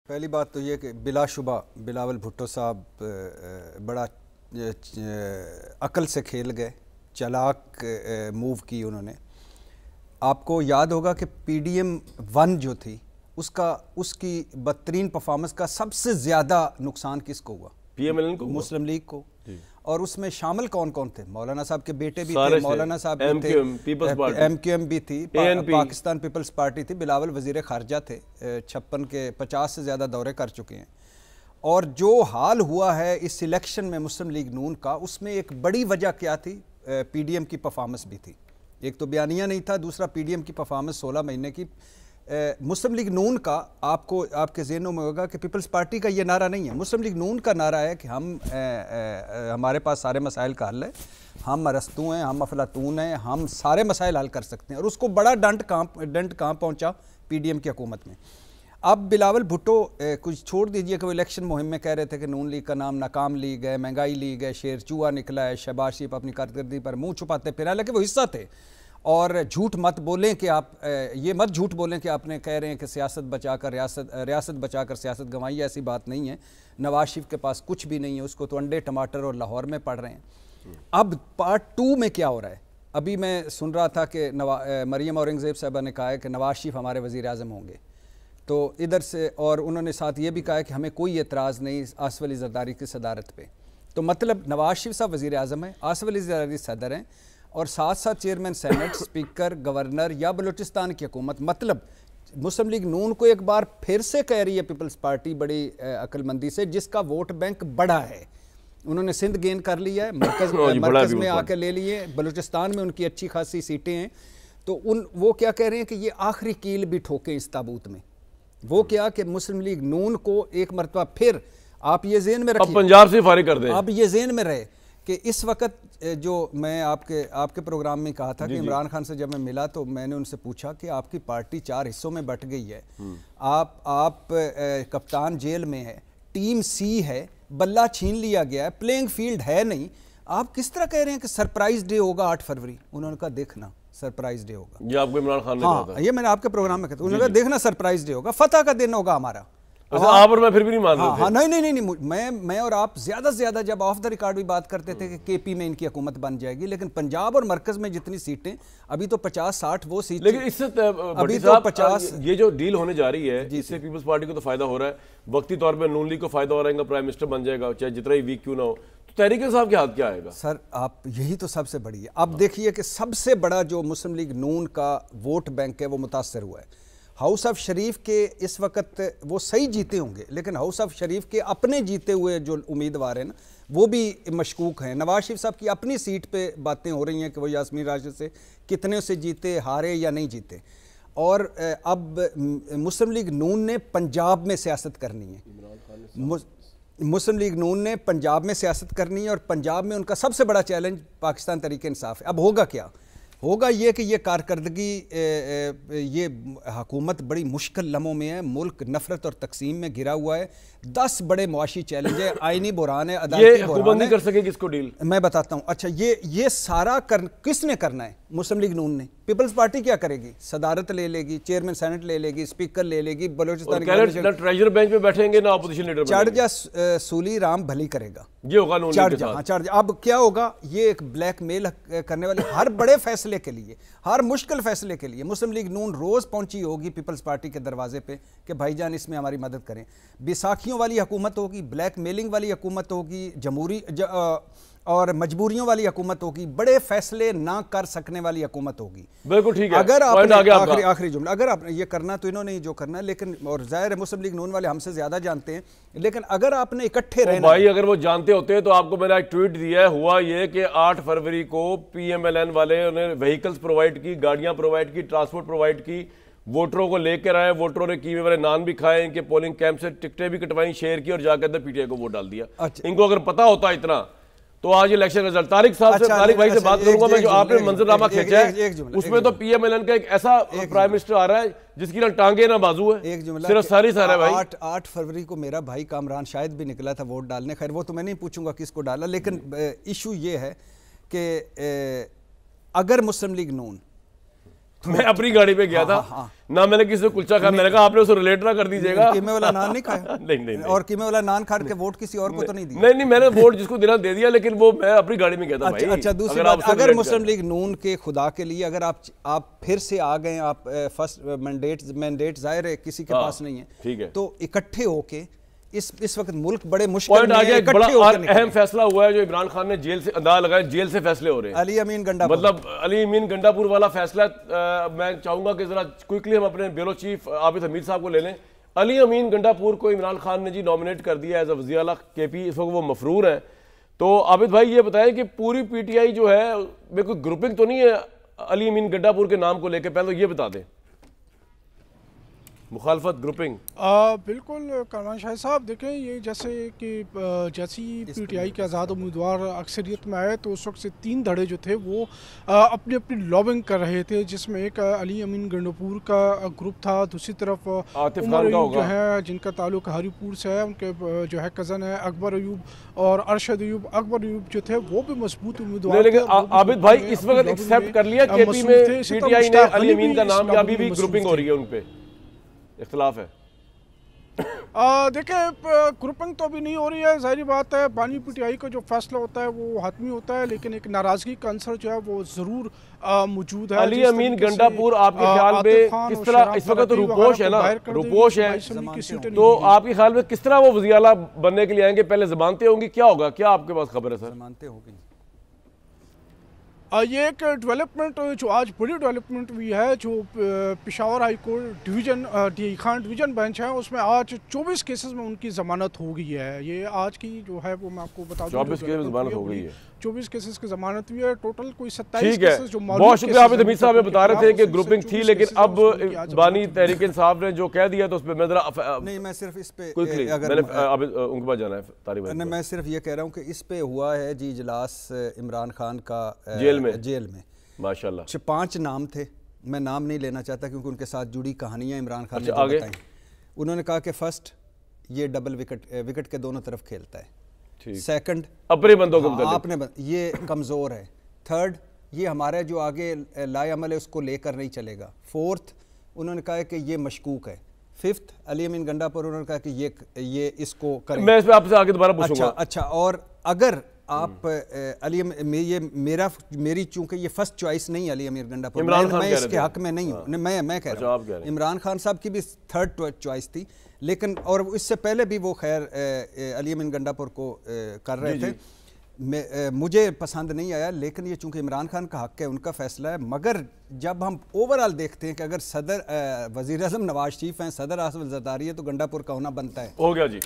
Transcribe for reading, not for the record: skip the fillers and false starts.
پہلی بات تو یہ کہ بلا شبہ بلاول بھٹو صاحب بڑا عقل سے کھیل گئے، چلاک موو کی انہوں نے۔ آپ کو یاد ہوگا کہ پی ڈی ایم 1 جو تھی اس کی بدترین پرفارمنس کا سب سے زیادہ نقصان کس کو ہوا؟ پی ایم ایل این کو، مسلم لیگ کو۔ اور اس میں شامل کون کون تھے؟ مولانا صاحب کے بیٹے بھی تھے، مولانا صاحب بھی تھے، ایم کیو ایم بھی تھی، پاکستان پیپلز پارٹی تھی، بلاول وزیر خارجہ تھے، 56 کے 50 سے زیادہ دورے کر چکے ہیں۔ اور جو حال ہوا ہے اس الیکشن میں مسلم لیگ نون کا، اس میں ایک بڑی وجہ کیا تھی؟ پی ڈی ایم کی پرفارمنس بھی تھی۔ ایک تو بیانیہ نہیں تھا، دوسرا پی ڈی ایم کی پرفارمنس 16 مہینے کی۔ مسلم لیگ نون کا آپ کے ذہنوں میں ہوگا کہ پیپلز پارٹی کا یہ نعرہ نہیں ہے، مسلم لیگ نون کا نعرہ ہے کہ ہمارے پاس سارے مسائل کا حل ہے، ہم ارسطو ہیں، ہم افلاطون ہیں، ہم سارے مسائل حل کر سکتے ہیں۔ اور اس کو بڑا ڈنٹ کہاں پہنچا؟ پی ڈی ایم کی حکومت میں۔ اب بلاول بھٹو کچھ چھوڑ دیجئے کہ وہ الیکشن مہم میں کہہ رہے تھے کہ نون لیگ کا نام ناکام لیگ ہے، مہنگائی لیگ ہے، شیر چوہا نکلا ہے، شہباز شریف اپنی کارکردگی پر منہ چھپاتے پھر، حالانکہ وہ حصہ تھے۔ اور جھوٹ مت بولیں کہ یہ مت جھوٹ بولیں کہ آپ نے کہہ رہے ہیں کہ ریاست بچا کر سیاست گنوائی، ایسی بات نہیں ہے۔ نواز شریف کے پاس کچھ بھی نہیں ہے، اس کو تو انڈے ٹماٹر اور لاہور میں پڑ رہے ہیں۔ اب پارٹ 2 میں کیا ہو رہا ہے؟ ابھی میں سن رہا تھا کہ مریم اورنگزیب صاحبہ نے کہا ہے کہ نواز شریف ہمارے وزیر اعظم ہوں گے، تو ادھر سے، اور انہوں نے ساتھ یہ بھی کہا ہے کہ ہمیں کوئی اعتراض نہیں آصف علی زرداری کی صدارت پہ۔ تو مطلب نواز شریف صاحب وزیر اعظم ہیں، آصف علی زرداری صدر ہیں، اور ساتھ ساتھ چیئرمین سینٹ، اسپیکر، گورنر یا بلوچستان کی حکومت۔ مطلب مسلم لیگ نون کو ایک بار پھر سے کہہ رہی ہے پیپلز پارٹی بڑی عقل مندی سے، جس کا ووٹ بینک بڑا ہے۔ انہوں نے سندھ گین کر لیا ہے، مرکز میں آ کے لے لیے، بلوچستان میں ان کی اچھی خاصی سیٹیں ہیں۔ تو وہ کیا کہہ رہے ہیں کہ یہ آخری کیل بھی ٹھوکیں اس تابوت میں۔ وہ کیا کہ مسلم لیگ نون کو ایک مرتبہ پھر آپ یہ ذہن میں رکھیں، اب پنجاب سے فارغ کر دیں، اب یہ ذہن میں رہے کہ اس وقت جو میں آپ کے پروگرام میں کہا تھا کہ عمران خان سے جب میں ملا تو میں نے ان سے پوچھا کہ آپ کی پارٹی 4 حصوں میں بٹ گئی ہے، آپ کپتان جیل میں ہے، ٹیم سی ہے، بلہ چھین لیا گیا ہے، پلینگ فیلڈ ہے نہیں، آپ کس طرح کہہ رہے ہیں کہ سرپرائز ڈے ہوگا 8 فروری؟ انہوں نے کہا دیکھنا سرپرائز ڈے ہوگا۔ یہ آپ کو عمران خان نے کہا تھا؟ یہ میں نے آپ کے پروگرام میں کہا تھا، انہوں نے کہا دیکھنا سرپرائز ڈے ہوگا، فتح کا دن ہوگا ہمارا۔ آپ اور میں پھر بھی نہیں مان رہے تھے؟ نہیں، میں اور آپ زیادہ سے زیادہ جب آف دا ریکارڈ بھی بات کرتے تھے کہ کے پی میں ان کی حکومت بن جائے گی، لیکن پنجاب اور مرکز میں جتنی سیٹیں ابھی تو 50-60 وہ سیٹیں، لیکن اس سے ابھی تو 50 یہ جو ڈیل ہونے جا رہی ہے اس سے پیپلز پارٹی کو تو فائدہ ہو رہا ہے، وقتی طور پہ نون لیگ کو فائدہ ہو رہا ہے، ان کا پرائم منسٹر بن جائے گا چاہے جتنا ہی ویک کیوں نہ ہو، تو تحریک انصاف کے ہاتھ کیا آئے گا؟ سر آپ یہی تو سب سے بڑی ہے۔ اب دیکھیے کہ سب سے بڑا جو مسلم لیگ نون کا ووٹ بینک ہے وہ متاثر ہوا ہے۔ ہاؤس آف شریف کے اس وقت وہ صحیح جیتے ہوں گے، لیکن ہاؤس آف شریف کے اپنے جیتے ہوئے جو امیدوار ہیں نا وہ بھی مشکوک ہیں۔ نواز شریف صاحب کی اپنی سیٹ پہ باتیں ہو رہی ہیں کہ وہ یاسمین راشد سے کتنے سے جیتے، ہارے یا نہیں جیتے۔ اور اب مسلم لیگ نون نے پنجاب میں سیاست کرنی ہے، مسلم لیگ نون نے پنجاب میں سیاست کرنی ہے، اور پنجاب میں ان کا سب سے بڑا چیلنج پاکستان تحریک انصاف ہے۔ اب ہوگا کیا؟ ہوگا یہ کہ یہ کارکردگی، یہ حکومت بڑی مشکل لمحوں میں ہے، ملک نفرت اور تقسیم میں گھرا ہوا ہے، 10 بڑے معاشی چیلنج ہے، آئینی بحران ہے، عدالتی بحران ہے۔ یہ حکومت نہیں کر سکے گی اس کو ڈیل؟ میں بتاتا ہوں۔ اچھا یہ سارا کس نے کرنا ہے؟ مسلم لیگ نون نے۔ پیپلز پارٹی کیا کرے گی؟ صدارت لے لے گی، چیئرمین سینٹ لے لے گی، اسپیکر لے لے گی، بلوچستان نہ ٹریجر بینچ میں بیٹھیں گے نہ اپوزیشن لیڈر چڑھ جا سولی رام بھلی کرے گا، یہ ہوگا نون لیگ کے ساتھ۔ چڑھ جا۔ اب کیا ہوگا؟ یہ ایک بلیک میل کرنے والے ہر بڑے فیصلے کے لیے، ہر مشکل فیصلے کے لیے مسلم لیگ نون روز پہنچی ہوگی پیپلز پارٹی کے دروازے پہ کہ بھائی جان اس میں ہماری مدد کریں۔ بیساکھیوں والی حکومت ہوگی، بلیک میلنگ والی حکومت ہوگی، جمہوری اور مجبوریوں والی حکومت ہوگی، بڑے فیصلے نہ کر سکنے والی حکومت ہوگی۔ بالکل ٹھیک ہے۔ اگر آپ نے آخری جملہ، اگر آپ نے یہ کرنا تو انہوں نے جو کرنا ہے، لیکن اور ظاہر ہے مسلم لیگ نون والے ہم سے زیادہ جانتے ہیں، لیکن اگر آپ نے اکٹھے رہنا، بھائی اگر وہ جانتے ہوتے تو آپ کو میں نے ایک ٹویٹ دیا ہے، ہوا یہ کہ 8 فروری کو پی ایم ایل این والے انہیں وہیکلز پرووائڈ کی، گاڑیاں پرووائڈ کی، ٹرانسپورٹ پرووائڈ کی، ووٹروں کو لے کر آئے، ووٹروں نے کیوے والے نان بھی کھائے، ان کے پولنگ کیمپ سے ٹکٹیں بھی کٹوائیں، شیئر کی، اور جا کے اندر پی ٹی آئی کو ووٹ ڈال دیا۔ ان کو اگر پتا ہوتا اتنا تو آج الیکشن رزلٹ، طارق صاحب سے، طارق بھائی سے بات کروں گا میں، جو آپ نے منظرنامہ کھینچا ہے اس میں تو پی ایم ایل این کا ایک ایسا پرائم منسٹر آ رہا ہے جس کی نہ ٹانگیں نہ بازو ہے، ایک جملہ صرف ساری سارا بھائی۔ 8 فروری کو میرا بھائی کامران شاید بھی نکلا تھا ووٹ ڈالنے، خیر وہ تو میں نہیں پوچھوں گا کس کو ڈالا، لیکن ایشو یہ ہے کہ اگر مسلم لیگ نون میں اپنی گاڑی پہ گیا تھا نہ میں نے کسی سے کلچا کھایا, میں نے کہا آپ نے اسے ریلیٹ نہ کر دیجیے گا. قیمے والا نان نہیں کھایا؟ نہیں. اور قیمے والا نان کھا کے ووٹ کسی اور کو تو نہیں دیا؟ نہیں, میں نے ووٹ جس کو دینا دے دیا, لیکن وہ میں اپنی گاڑی میں گیا تھا بھائی. اچھا دوسری بات, اگر مسلم لیگ نون کے خدا کے لیے اگر آپ پھر سے آ گئے, آپ فرسٹ مینڈیٹ ظاہر ہے کسی کے پاس نہیں ہے, ٹھیک ہے, تو اکٹھے ہو کے اس وقت ملک بڑے مشکل میں ہے. بڑا اہم فیصلہ ہوا ہے جو عمران خان نے جیل سے انداز لگایا, جیل سے فیصلے ہو رہے ہیں. علی امین گنڈا پور, مطلب علی امین گنڈا پور والا فیصلہ میں چاہوں گا کہ ذرا کوئکلی ہم اپنے بیورو چیف عابد حمید صاحب کو لے لیں. علی امین گنڈا پور کو عمران خان نے جی نامنیٹ کر دیا ایز اے وزیر اعلیٰ کے پی, اس وقت وہ مفرور ہیں. تو عابد بھائی یہ بتائیں کہ پوری پی ٹی آئی جو ہے میں کوئی گروپنگ تو نہیں ہے علی امین گنڈا پور کے نام کو لے کے, پہلے تو یہ بتا دیں. مخالفت گروپنگ بالکل کامران شاہد صاحب, دیکھیں یہ جیسے کہ جیسی پی ٹی آئی کے آزاد امیدوار اکثریت میں آئے تو اس وقت سے 3 دھڑے جو تھے وہ اپنی لابنگ کر رہے تھے, جس میں ایک علی امین گنڈاپور کا گروپ تھا, دوسری طرف عمر ایوب جو ہے جن کا تعلق ہری پور سے ہے, ان کے جو ہے کزن ہے اکبر ایوب اور ارشد ایوب. اکبر ایوب جو تھے وہ بھی مضبوط امیدوار تھے. لیکن عابد بھائی اس وقت ایکسیپٹ کر لیا کے پی میں پی ٹی آئی نے علی امین کا نام, یا ابھی بھی گروپنگ ہو رہی ہے, ان پہ اختلاف ہے؟ دیکھیں گروپنگ تو ابھی نہیں ہو رہی ہے, ظاہری بات ہے بانی پی ٹی آئی کا جو فیصلہ ہوتا ہے وہ حتمی ہوتا ہے, لیکن ایک ناراضگی کا عنصر جو ہے وہ ضرور موجود ہے. علی امین گنڈا پور آپ کے خیال میں کس طرح, اس وقت تو روپوش ہے نا, روپوش ہے, تو آپ کے خیال میں کس طرح وہ وزیر اعلیٰ بننے کے لیے آئیں گے؟ پہلے ضمانتیں ہوں گی, کیا ہوگا, کیا آپ کے پاس خبر ہے سر؟ ضمانتیں ہوگی. یہ ایک ڈیولپمنٹ جو آج بڑی ڈیولپمنٹ ہوئی ہے, جو Peshawar high court division D Khan division bench ہے, اس میں آج 24 کیسز میں ان کی ضمانت ہو گئی ہے. یہ آج کی جو ہے وہ میں آپ کو بتا دوں 24 کیسز ضمانت ہو گئی ہے, 24 کیسز کی ضمانت ہوئی ہے, ٹوٹل کوئی 27 کیسز جو بہت شکریہ. عابد حمید صاحب بتا رہے تھے کہ گروپنگ تھی, لیکن اب بانی تحریک انصاف نے جو کہہ دیا تو اس پہ میں ذرا نہیں, میں صرف اس پہ ان کے پاس جانا ہے طارق بھائی, میں صرف یہ کہہ رہا ہوں کہ اس پہ ہوا ہے جی اجلاس عمران خان کا جیل میں ماشاءاللہ. 5 نام تھے, میں نام نہیں لینا چاہتا کیونکہ ان کے ساتھ جڑی کہانیاں عمران خان نے بتائیں. انہوں نے کہا کہ فرسٹ یہ ڈبل وکٹ کے دونوں طرف کھیلتا ہے, سیکنڈ اپنے بندوں کو آپ نے یہ کمزور ہے, تھرڈ یہ ہمارا جو آگے لائے عمل ہے اس کو لے کر نہیں چلے گا, فورتھ انہوں نے کہا کہ یہ مشکوک ہے, ففتھ علی امین گنڈا پر انہوں نے کہا کہ یہ اس کو کریں. میں اس پہ آپ سے آگے دوبارہ پوچھوں گا. اچھا, اور اگر آپ علی یہ میری چونکہ یہ فرسٹ چوائس نہیں علی امیر گنڈا پور, میں اس کے حق میں نہیں ہوں, میں کہہ رہا ہوں عمران خان صاحب کی بھی تھرڈ چوائس تھی, لیکن اور اس سے پہلے بھی وہ خیر علی امین گنڈا پور کو کر رہے تھے, مجھے پسند نہیں آیا, لیکن یہ چونکہ عمران خان کا حق ہے, ان کا فیصلہ ہے. مگر جب ہم اوورآل دیکھتے ہیں کہ اگر صدر وزیر اعظم نواز شریف ہیں, صدر آصف الزرداری ہے, تو گنڈا پور کا ہونا بنتا ہے. ہو گیا جی.